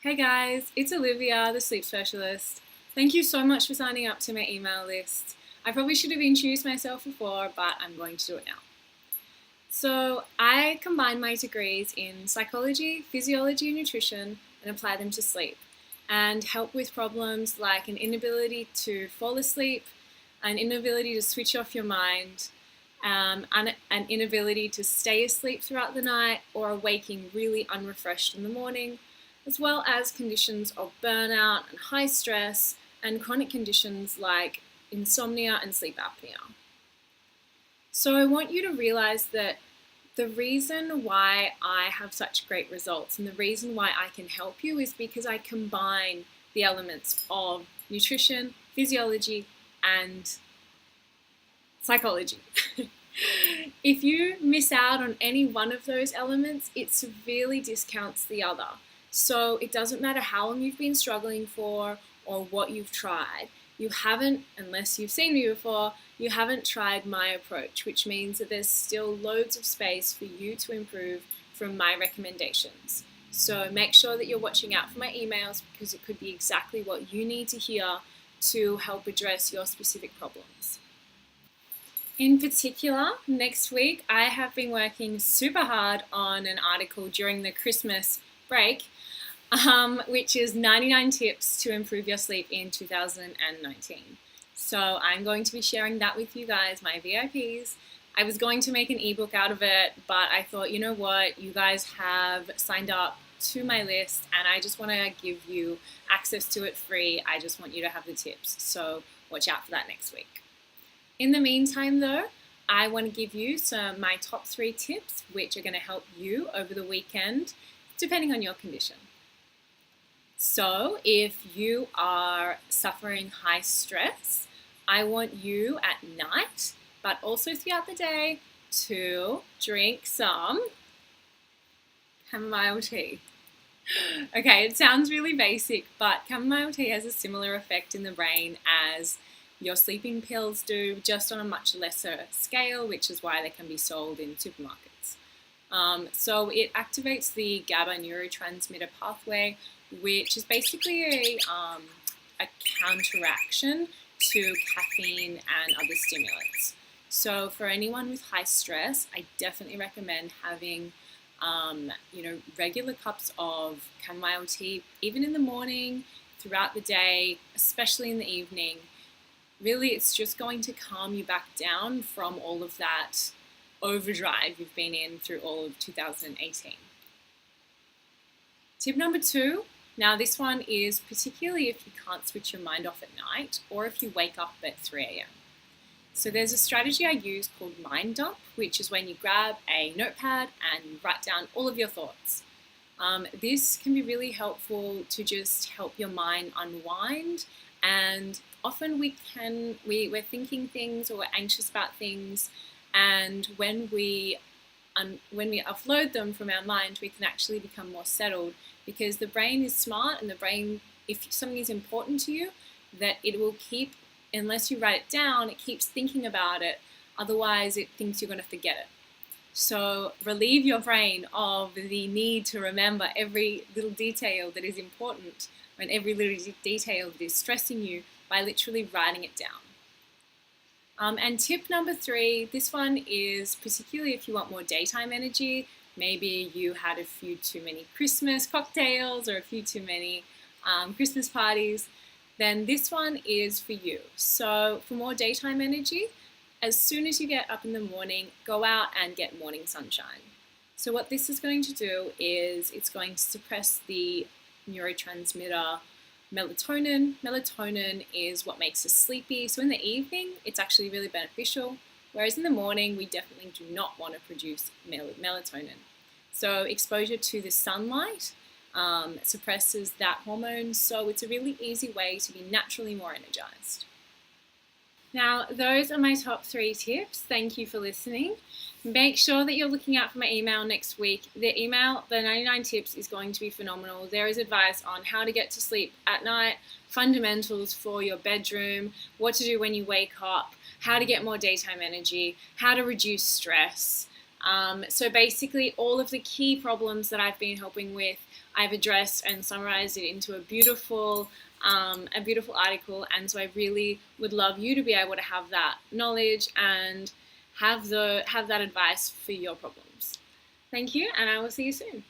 Hey guys, it's Olivia, the sleep specialist. Thank you so much for signing up to my email list. I probably should have introduced myself before, but I'm going to do it now. So, I combine my degrees in psychology, physiology, and nutrition and apply them to sleep and help with problems like an inability to fall asleep, an inability to switch off your mind, an inability to stay asleep throughout the night, or waking really unrefreshed in the morning, as well as conditions of burnout and high stress and chronic conditions like insomnia and sleep apnea. So I want you to realize that the reason why I have such great results and the reason why I can help you is because I combine the elements of nutrition, physiology, and psychology. If you miss out on any one of those elements, it severely discounts the other. So it doesn't matter how long you've been struggling for or what you've tried. You haven't, unless you've seen me before, you haven't tried my approach, which means that there's still loads of space for you to improve from my recommendations. So make sure that you're watching out for my emails because it could be exactly what you need to hear to help address your specific problems. In particular, next week, I have been working super hard on an article during the Christmas break, which is 99 tips to improve your sleep in 2019. So I'm going to be sharing that with you guys, my VIPs. I was going to make an ebook out of it, but I thought, you know what, you guys have signed up to my list and I just want to give you access to it free. I just want you to have the tips. So watch out for that next week. In the meantime, though, I want to give you my top 3 tips, which are going to help you over the weekend, depending on your condition. So, if you are suffering high stress, I want you at night, but also throughout the day, to drink some chamomile tea. Okay, it sounds really basic, but chamomile tea has a similar effect in the brain as your sleeping pills do, just on a much lesser scale, which is why they can be sold in supermarkets. So it activates the GABA neurotransmitter pathway, which is basically a counteraction to caffeine and other stimulants. So for anyone with high stress, I definitely recommend having regular cups of chamomile tea, even in the morning, throughout the day, especially in the evening. Really, it's just going to calm you back down from all of that overdrive you've been in through all of 2018. Tip number 2, now this one is particularly if you can't switch your mind off at night or if you wake up at 3 a.m. So there's a strategy I use called mind dump, which is when you grab a notepad and write down all of your thoughts. This can be really helpful to just help your mind unwind, and often we're thinking things or we're anxious about things, and when we offload them from our mind, we can actually become more settled, because the brain is smart, and the brain, if something is important to you, that it will keep, unless you write it down, it keeps thinking about it. Otherwise, it thinks you're going to forget it. So relieve your brain of the need to remember every little detail that is important and every little detail that is stressing you by literally writing it down. And tip number 3, this one is particularly if you want more daytime energy. Maybe you had a few too many Christmas cocktails or a few too many Christmas parties, then this one is for you. So for more daytime energy, as soon as you get up in the morning, go out and get morning sunshine. So what this is going to do is it's going to suppress the neurotransmitter melatonin. Melatonin is what makes us sleepy. So in the evening, it's actually really beneficial. Whereas in the morning, we definitely do not want to produce melatonin. So exposure to the sunlight suppresses that hormone. So it's a really easy way to be naturally more energized. Now, those are my top 3 tips. Thank you for listening. Make sure that you're looking out for my email next week. The 99 tips, is going to be phenomenal. There is advice on how to get to sleep at night, fundamentals for your bedroom, what to do when you wake up, how to get more daytime energy, how to reduce stress. So basically all of the key problems that I've been helping with I've addressed and summarized it into a beautiful article, and so I really would love you to be able to have that knowledge and have that advice for your problems. Thank you, and I will see you soon.